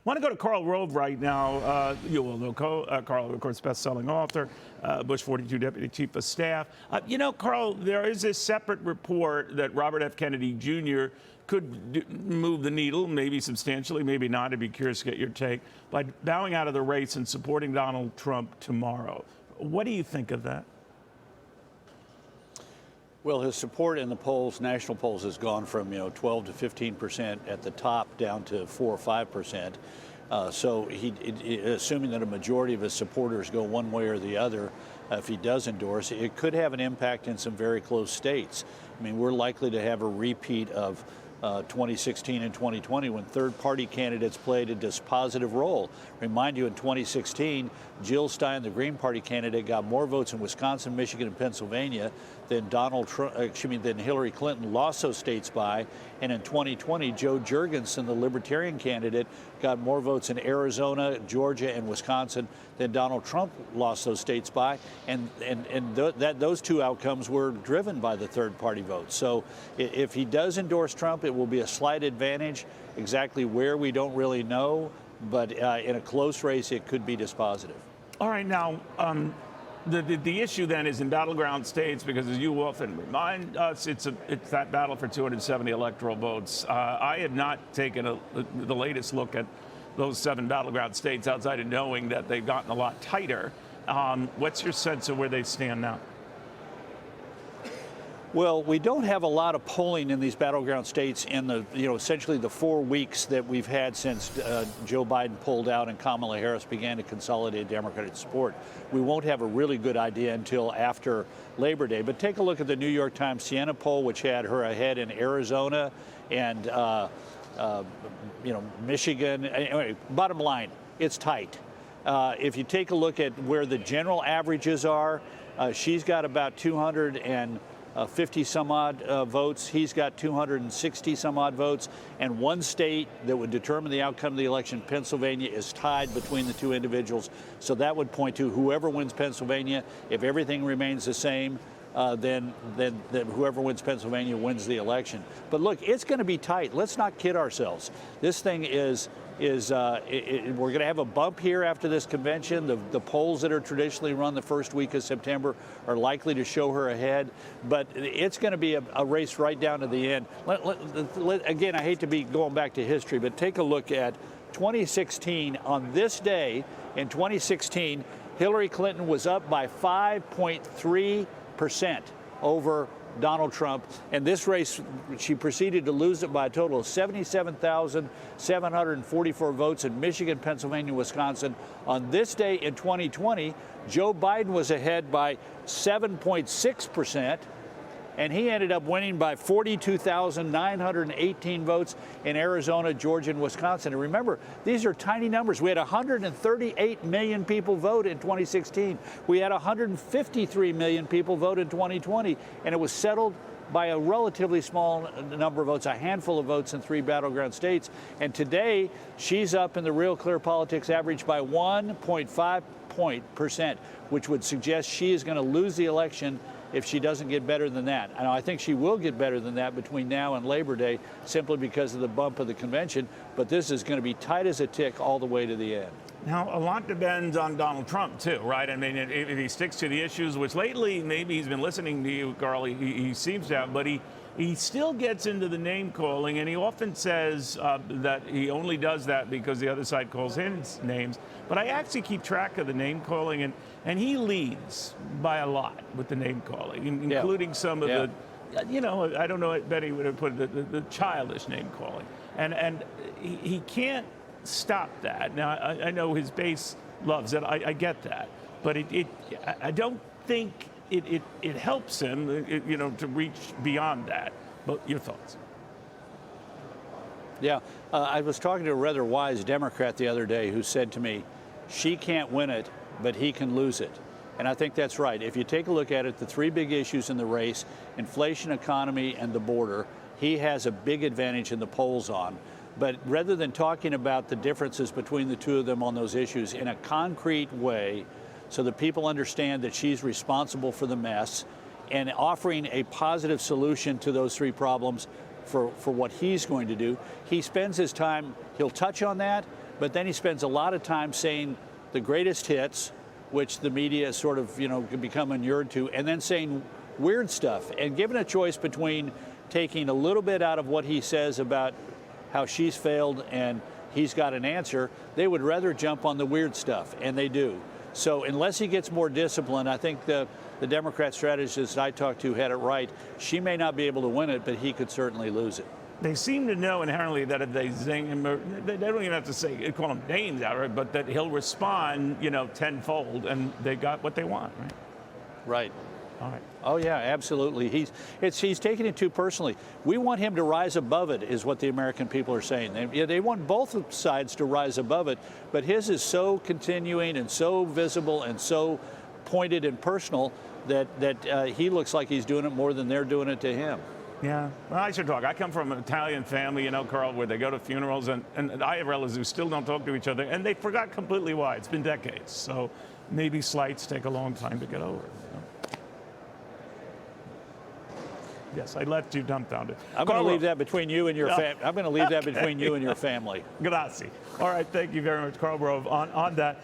Want to go to Karl Rove right now. You will know Karl, of course, best-selling author, Bush 42 Deputy Chief of Staff. Karl, there is this separate report that Robert F. Kennedy Jr. could move the needle, maybe substantially, maybe not. I'd be curious to get your take, by bowing out of the race and supporting Donald Trump tomorrow. What do you think of that? Well, his support in the polls, national polls, has gone from 12 to 15% at the top down to 4 or 5%. So assuming that a majority of his supporters go one way or the other, if he does endorse, it could have an impact in some very close states. I mean, we're likely to have a repeat of 2016 and 2020 when third-party candidates played a dispositive role. Remind you, in 2016, Jill Stein, the Green Party candidate, got more votes in Wisconsin, Michigan, and Pennsylvania than than Hillary Clinton lost those states by. And in 2020, Joe Jorgensen, the Libertarian candidate, got more votes in Arizona, Georgia, and Wisconsin than Donald Trump lost those states by. And those two outcomes were driven by the third-party votes. So if he does endorse Trump, it will be a slight advantage. Exactly where, we don't really know. But in a close race, it could be dispositive. All right, now, the issue then is in Battleground States, because as you often remind us, it's that battle for 270 electoral votes. I have not taken the latest look at those 7 Battleground States outside of knowing that they've gotten a lot tighter. What's your sense of where they stand now? Well, we don't have a lot of polling in these battleground states in the, essentially the 4 weeks that we've had since Joe Biden pulled out and Kamala Harris began to consolidate Democratic support. We won't have a really good idea until after Labor Day. But take a look at the New York Times Siena poll, which had her ahead in Arizona and, Michigan. Anyway, bottom line, it's tight. If you take a look at where the general averages are, she's got about 250 some odd votes. He's got 260 some odd votes. And one state that would determine the outcome of the election, Pennsylvania, is tied between the two individuals. So that would point to whoever wins Pennsylvania. If everything remains the same, then whoever wins Pennsylvania wins the election. But look, it's going to be tight. Let's not kid ourselves. This thing we're going to have a bump here after this convention. The polls that are traditionally run the first week of September are likely to show her ahead, but it's going to be a race right down to the end. Again, I hate to be going back to history, but take a look at 2016. On this day in 2016, Hillary Clinton was up by 5.3% over Donald Trump. And this race, she proceeded to lose it by a total of 77,744 votes in Michigan, Pennsylvania, Wisconsin. On this day in 2020, Joe Biden was ahead by 7.6%, and he ended up winning by 42,918 votes in Arizona, Georgia, and Wisconsin. And remember, these are tiny numbers. We had 138 million people vote in 2016. We had 153 million people vote in 2020, and it was settled by a relatively small number of votes, a handful of votes in 3 battleground states. And today, she's up in the Real Clear Politics average by 1.5%, which would suggest she is going to lose the election if she doesn't get better than that. And I think she will get better than that between now and Labor Day, simply because of the bump of the convention. But this is going to be tight as a tick all the way to the end. Now, a lot depends on Donald Trump, too, right? I mean, if he sticks to the issues, which lately maybe he's been listening to you, Karl, he seems to have, but he still gets into the name calling, and he often says that he only does that because the other side calls him names. But I actually keep track of the name calling, and he leads by a lot with the name calling, including some of the, I don't know, I bet he would have put the childish name calling. And he can't stop that. Now, I know his base loves it. I get that. But I don't think it helps him, to reach beyond that. But your thoughts? Yeah, I was talking to a rather wise Democrat the other day who said to me, she can't win it, but he can lose it. And I think that's right. If you take a look at it, the 3 big issues in the race, inflation, economy, and the border, he has a big advantage in the polls on. But rather than talking about the differences between the two of them on those issues in a concrete way, so that people understand that she's responsible for the mess, and offering a positive solution to those 3 problems for what he's going to do, he spends his time, he'll touch on that, but then he spends a lot of time saying the greatest hits, which the media sort of, become inured to, and then saying weird stuff. And given a choice between taking a little bit out of what he says about how she's failed and he's got an answer, they would rather jump on the weird stuff, and they do. So unless he gets more disciplined, I think the Democrat strategist I talked to had it right. She may not be able to win it, but he could certainly lose it. They seem to know inherently that if they zing him, they don't even have to call him names outright, but that he'll respond, tenfold, and they got what they want, right? Right. All right. Oh yeah, absolutely. He's taking it too personally. We want him to rise above it, is what the American people are saying. They want both sides to rise above it, but his is so continuing and so visible and so pointed and personal that he looks like he's doing it more than they're doing it to him. Yeah, well, I should talk. I come from an Italian family, Carl, where they go to funerals, and I have relatives who still don't talk to each other, and they forgot completely why. It's been decades, so maybe slights take a long time to get over. Yes, I let you dumbfounded. I'm going to leave that between you and your family. I'm going to leave that between you and your family. Grazie. All right, thank you very much, Karl Rove, on that.